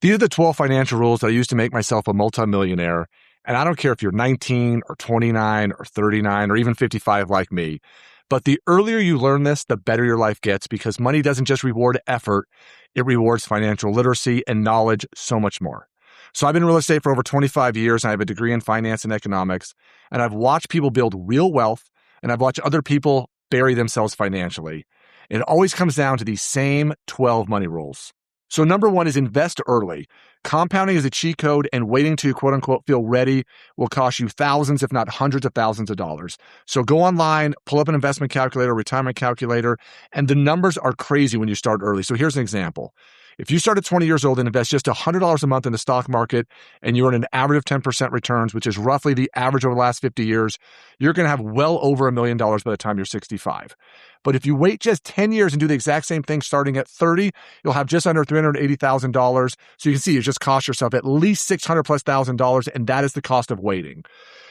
These are the 12 financial rules that I used to make myself a multimillionaire. And I don't care if you're 19 or 29 or 39 or even 55 like me. But the earlier you learn this, the better your life gets, because money doesn't just reward effort. It rewards financial literacy and knowledge so much more. So I've been in real estate for over 25 years, and I have a degree in finance and economics. And I've watched people build real wealth, and I've watched other people bury themselves financially. It always comes down to these same 12 money rules. So number one is invest early. Compounding is a cheat code, and waiting to quote unquote feel ready will cost you thousands, if not hundreds of thousands of dollars. So go online, pull up an investment calculator, retirement calculator, and the numbers are crazy when you start early. So here's an example. If you start at 20 years old and invest just $100 a month in the stock market and you earn an average of 10% returns, which is roughly the average over the last 50 years, you're going to have well over $1 million by the time you're 65. But if you wait just 10 years and do the exact same thing starting at 30, you'll have just under $380,000. So you can see you just cost yourself at least $600,000+, and that is the cost of waiting.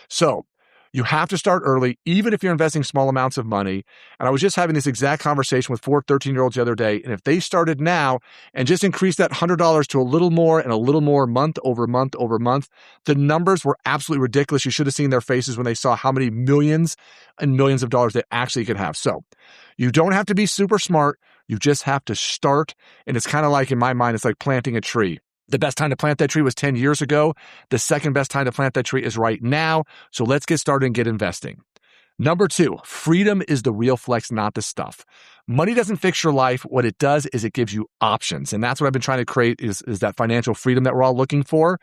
So you have to start early, even if you're investing small amounts of money. And I was just having this exact conversation with 4 13-year-olds the other day. And if they started now and just increased that $100 to a little more and a little more month over month over month, the numbers were absolutely ridiculous. You should have seen their faces when they saw how many millions and millions of dollars they actually could have. So you don't have to be super smart. You just have to start. And it's kind of like, in my mind, it's like planting a tree. The best time to plant that tree was 10 years ago. The second best time to plant that tree is right now. So let's get started and get investing. Number two, freedom is the real flex, not the stuff. Money doesn't fix your life. What it does is it gives you options. And that's what I've been trying to create is that financial freedom that we're all looking for.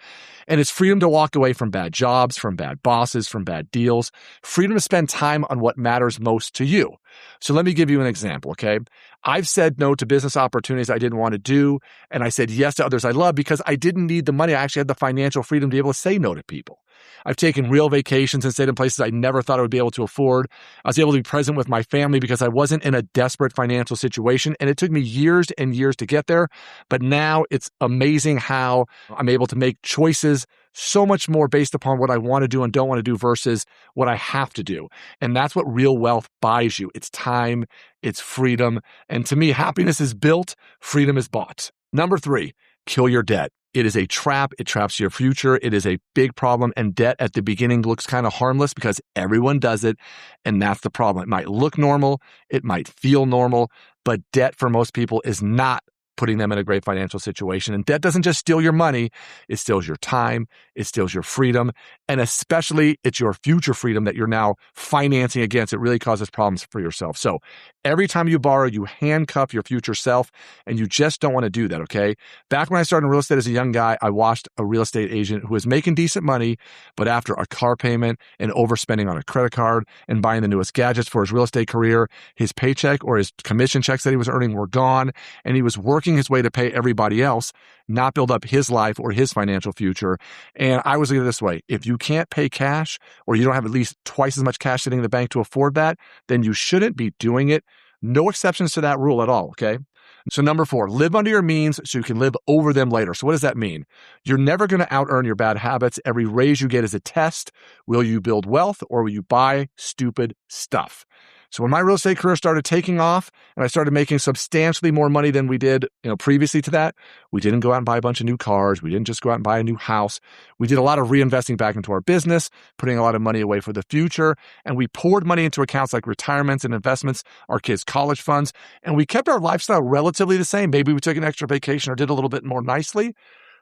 And it's freedom to walk away from bad jobs, from bad bosses, from bad deals. Freedom to spend time on what matters most to you. So let me give you an example, okay? I've said no to business opportunities I didn't want to do, and I said yes to others I love because I didn't need the money. I actually had the financial freedom to be able to say no to people. I've taken real vacations and stayed in places I never thought I would be able to afford. I was able to be present with my family because I wasn't in a desperate financial situation, and it took me years and years to get there. But now it's amazing how I'm able to make choices so much more based upon what I want to do and don't want to do versus what I have to do. And that's what real wealth buys you. It's time, it's freedom. And to me, happiness is built, freedom is bought. Number three, kill your debt. It is a trap. It traps your future. It is a big problem. And debt at the beginning looks kind of harmless because everyone does it. And that's the problem. It might look normal. It might feel normal. But debt for most people is not putting them in a great financial situation. And debt doesn't just steal your money. It steals your time. It steals your freedom. And especially it's your future freedom that you're now financing against. It really causes problems for yourself. So every time you borrow, you handcuff your future self, and you just don't want to do that, okay? Back when I started in real estate as a young guy, I watched a real estate agent who was making decent money, but after a car payment and overspending on a credit card and buying the newest gadgets for his real estate career, his paycheck or his commission checks that he was earning were gone, and he was working his way to pay everybody else, not build up his life or his financial future. And I was looking at it this way. If you can't pay cash, or you don't have at least twice as much cash sitting in the bank to afford that, then you shouldn't be doing it. No exceptions to that rule at all, okay? So number four, live under your means so you can live over them later. So what does that mean? You're never going to out-earn your bad habits. Every raise you get is a test. Will you build wealth, or will you buy stupid stuff? So when my real estate career started taking off and I started making substantially more money than we did, previously to that, we didn't go out and buy a bunch of new cars. We didn't just go out and buy a new house. We did a lot of reinvesting back into our business, putting a lot of money away for the future. And we poured money into accounts like retirements and investments, our kids' college funds. And we kept our lifestyle relatively the same. Maybe we took an extra vacation or did a little bit more nicely.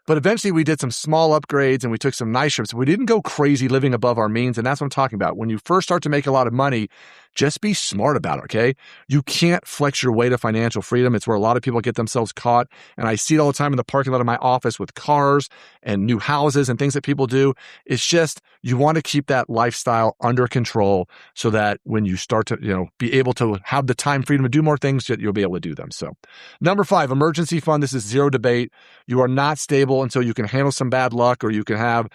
But eventually we did some small upgrades and we took some nice trips. We didn't go crazy living above our means. And that's what I'm talking about. When you first start to make a lot of money, just be smart about it, okay? You can't flex your way to financial freedom. It's where a lot of people get themselves caught. And I see it all the time in the parking lot of my office with cars and new houses and things that people do. It's just, you want to keep that lifestyle under control so that when you start to, be able to have the time freedom to do more things, you'll be able to do them. So number five, emergency fund. This is zero debate. You are not stable until you can handle some bad luck, or you can have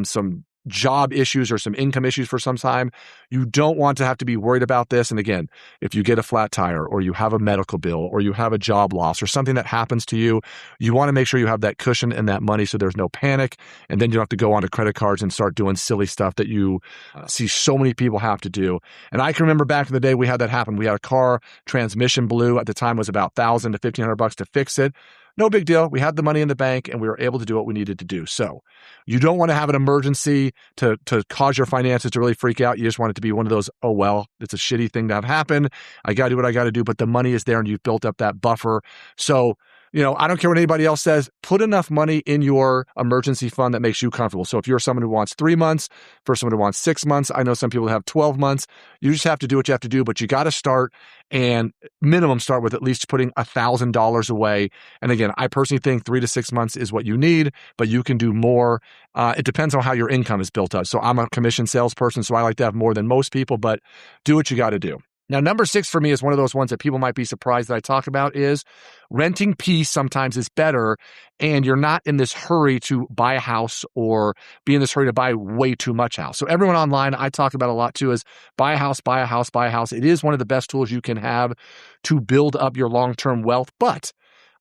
some job issues or some income issues for some time. You don't want to have to be worried about this. And again, if you get a flat tire or you have a medical bill or you have a job loss or something that happens to you, you want to make sure you have that cushion and that money so there's no panic. And then you don't have to go onto credit cards and start doing silly stuff that you see so many people have to do. And I can remember back in the day, we had that happen. We had a car transmission blew. At the time, it was about $1,000 to $1,500 to fix it. No big deal. We had the money in the bank and we were able to do what we needed to do. So you don't want to have an emergency to cause your finances to really freak out. You just want it to be one of those, oh, well, it's a shitty thing to have happen. I got to do what I got to do, but the money is there and you've built up that buffer. So, I don't care what anybody else says. Put enough money in your emergency fund that makes you comfortable. So if you're someone who wants 3 months, for someone who wants 6 months, I know some people have 12 months. You just have to do what you have to do, but you got to start and minimum start with at least putting $1,000 away. And again, I personally think 3 to 6 months is what you need, but you can do more. It depends on how your income is built up. So I'm a commission salesperson, so I like to have more than most people, but do what you got to do. Now, number 6 for me is one of those ones that people might be surprised that I talk about is renting peace sometimes is better, and you're not in this hurry to buy a house or be in this hurry to buy way too much house. So everyone online, I talk about a lot too, is buy a house, buy a house, buy a house. It is one of the best tools you can have to build up your long-term wealth, but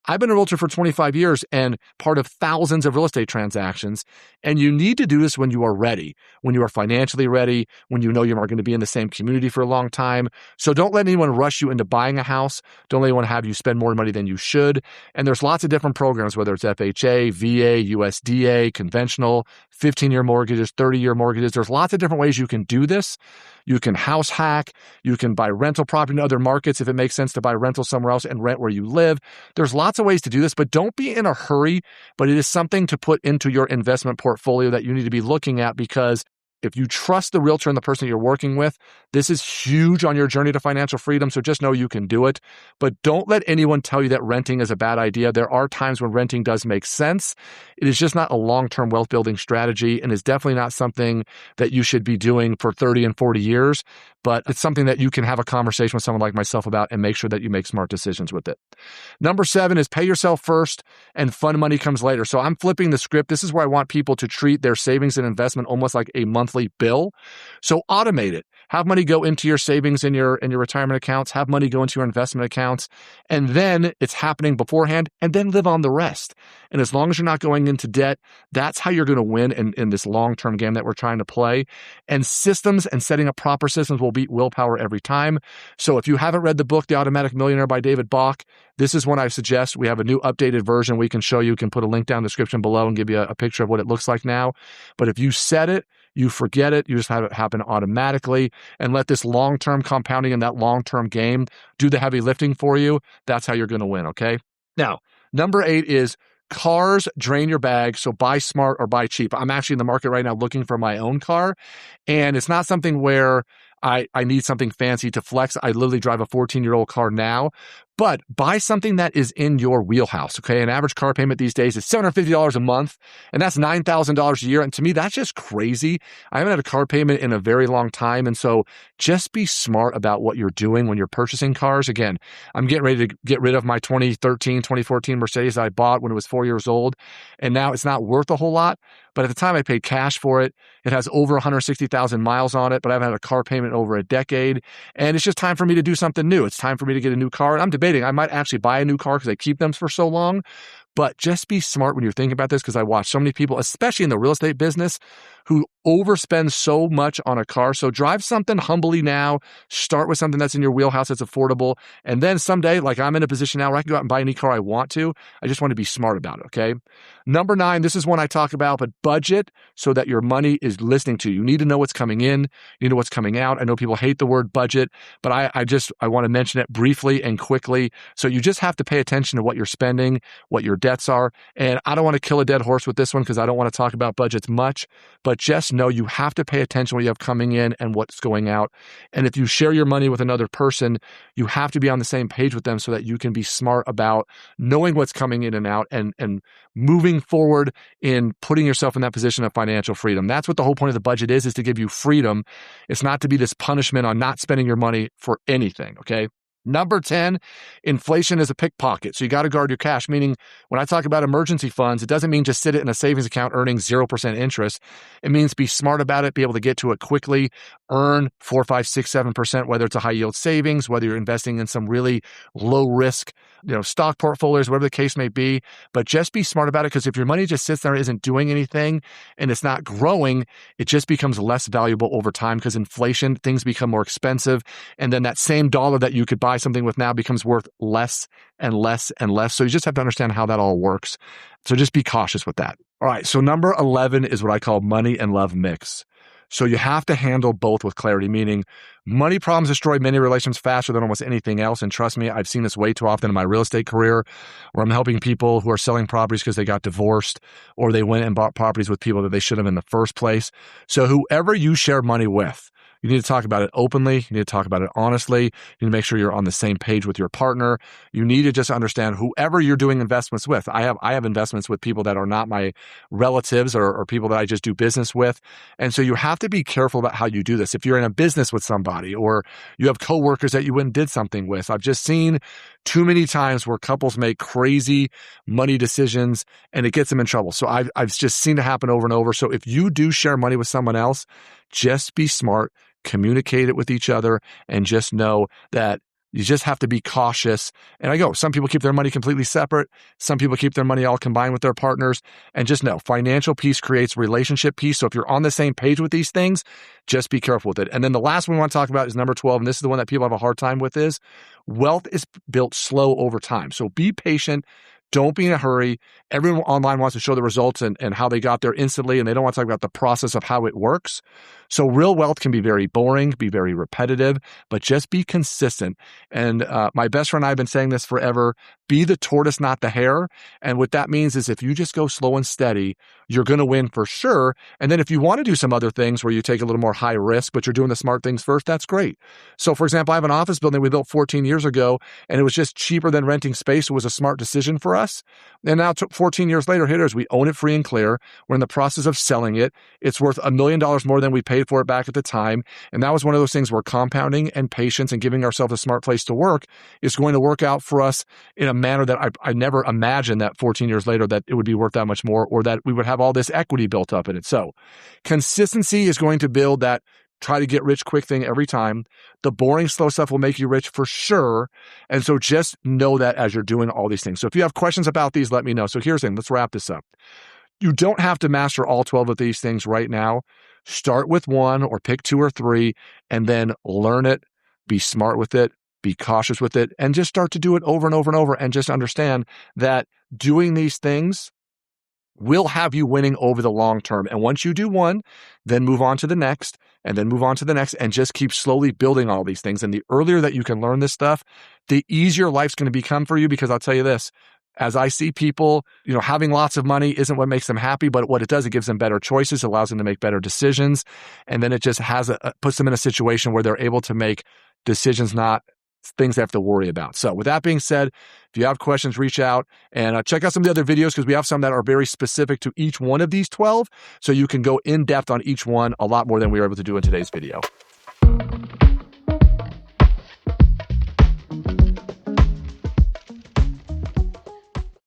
I've been a realtor for 25 years and part of thousands of real estate transactions. And you need to do this when you are ready, when you are financially ready, when you know you are going to be in the same community for a long time. So don't let anyone rush you into buying a house. Don't let anyone have you spend more money than you should. And there's lots of different programs, whether it's FHA, VA, USDA, conventional, 15-year mortgages, 30-year mortgages. There's lots of different ways you can do this. You can house hack. You can buy rental property in other markets if it makes sense to buy rental somewhere else and rent where you live. There's lots of ways to do this, but don't be in a hurry. But it is something to put into your investment portfolio that you need to be looking at, because if you trust the realtor and the person you're working with, this is huge on your journey to financial freedom. So just know you can do it. But don't let anyone tell you that renting is a bad idea. There are times when renting does make sense. It is just not a long-term wealth building strategy, and is definitely not something that you should be doing for 30 and 40 years. But it's something that you can have a conversation with someone like myself about and make sure that you make smart decisions with it. Number 7 is pay yourself first and fund money comes later. So I'm flipping the script. This is where I want people to treat their savings and investment almost like a monthly bill. So automate it. Have money go into your savings in your retirement accounts. Have money go into your investment accounts. And then it's happening beforehand, and then live on the rest. And as long as you're not going into debt, that's how you're going to win in this long-term game that we're trying to play. And systems and setting up proper systems will beat willpower every time. So if you haven't read the book, The Automatic Millionaire by David Bach, this is one I suggest. We have a new updated version we can show you. Can put a link down in the description below and give you a picture of what it looks like now. But if you set it, you forget it. You just have it happen automatically, and let this long-term compounding in that long-term game do the heavy lifting for you. That's how you're going to win, okay? Now, number 8 is cars drain your bag, so buy smart or buy cheap. I'm actually in the market right now looking for my own car, and it's not something where I need something fancy to flex. I literally drive a 14-year-old car now, but buy something that is in your wheelhouse, okay? An average car payment these days is $750 a month, and that's $9,000 a year. And to me, that's just crazy. I haven't had a car payment in a very long time. And so just be smart about what you're doing when you're purchasing cars. Again, I'm getting ready to get rid of my 2013, 2014 Mercedes I bought when it was 4 years old, and now it's not worth a whole lot. But at the time I paid cash for it. It has over 160,000 miles on it, but I haven't had a car payment in over a decade. And it's just time for me to do something new. It's time for me to get a new car. And I'm debating, I might actually buy a new car because I keep them for so long. But just be smart when you're thinking about this, because I watch so many people, especially in the real estate business, who overspend so much on a car. So drive something humbly now. Start with something that's in your wheelhouse that's affordable. And then someday, like I'm in a position now where I can go out and buy any car I want to. I just want to be smart about it, okay? Number 9, this is one I talk about, but budget so that your money is listening to you. You need to know what's coming in. You need to know what's coming out. I know people hate the word budget, but I want to mention it briefly and quickly. So you just have to pay attention to what you're spending, what your debts are. And I don't want to kill a dead horse with this one because I don't want to talk about budgets much, but just know you have to pay attention to what you have coming in and what's going out. And if you share your money with another person, you have to be on the same page with them so that you can be smart about knowing what's coming in and out and moving forward in putting yourself in that position of financial freedom. That's what the whole point of the budget is to give you freedom. It's not to be this punishment on not spending your money for anything, okay? Number 10, inflation is a pickpocket. So you got to guard your cash, meaning when I talk about emergency funds, it doesn't mean just sit it in a savings account earning 0% interest. It means be smart about it, be able to get to it quickly, earn 4, 5, 6, 7%, whether it's a high yield savings, whether you're investing in some really low risk stock portfolios, whatever the case may be, but just be smart about it, because if your money just sits there and isn't doing anything and it's not growing, it just becomes less valuable over time because inflation, things become more expensive. And then that same dollar that you could buy something with now becomes worth less and less and less. So you just have to understand how that all works. So just be cautious with that. All right. So number 11 is what I call money and love mix. So you have to handle both with clarity, meaning money problems destroy many relations faster than almost anything else. And trust me, I've seen this way too often in my real estate career, where I'm helping people who are selling properties because they got divorced or they went and bought properties with people that they should have in the first place. So whoever you share money with, you need to talk about it openly. You need to talk about it honestly. You need to make sure you're on the same page with your partner. You need to just understand whoever you're doing investments with. I have investments with people that are not my relatives or people that I just do business with. And so you have to be careful about how you do this. If you're in a business with somebody or you have coworkers that you went and did something with, I've just seen too many times where couples make crazy money decisions and it gets them in trouble. So I've just seen it happen over and over. So if you do share money with someone else, just be smart. Communicate it with each other, and just know that you just have to be cautious. And some people keep their money completely separate. Some people keep their money all combined with their partners. And just know, financial peace creates relationship peace. So if you're on the same page with these things, just be careful with it. And then the last one we want to talk about is number 12. And this is the one that people have a hard time with, is wealth is built slow over time. So be patient. Don't be in a hurry. Everyone online wants to show the results and how they got there instantly, and they don't want to talk about the process of how it works. So real wealth can be very boring, be very repetitive, but just be consistent. And my best friend and I have been saying this forever, be the tortoise, not the hare. And what that means is if you just go slow and steady, you're going to win for sure. And then if you want to do some other things where you take a little more high risk, but you're doing the smart things first, that's great. So for example, I have an office building we built 14 years ago, and it was just cheaper than renting space. It was a smart decision for us. And now 14 years later, here it is. We own it free and clear. We're in the process of selling it. It's worth $1 million more than we paid for it back at the time. And that was one of those things where compounding and patience and giving ourselves a smart place to work is going to work out for us in a manner that I never imagined that 14 years later that it would be worth that much more, or that we would have all this equity built up in it. So consistency is going to build that try to get rich quick thing every time. The boring, slow stuff will make you rich for sure. And so just know that as you're doing all these things. So if you have questions about these, let me know. So here's the thing. Let's wrap this up. You don't have to master all 12 of these things right now. Start with one or pick 2 or 3 and then learn it. Be smart with it. Be cautious with it. And just start to do it over and over and over. And just understand that doing these things will have you winning over the long term. And once you do one, then move on to the next, and then move on to the next, and just keep slowly building all these things. And the earlier that you can learn this stuff, the easier life's going to become for you. Because I'll tell you this, as I see people, having lots of money isn't what makes them happy, but what it does, it gives them better choices, allows them to make better decisions. And then it just puts them in a situation where they're able to make decisions, not things they have to worry about. So with that being said, if you have questions, reach out and check out some of the other videos, because we have some that are very specific to each one of these 12. So you can go in depth on each one a lot more than we were able to do in today's video.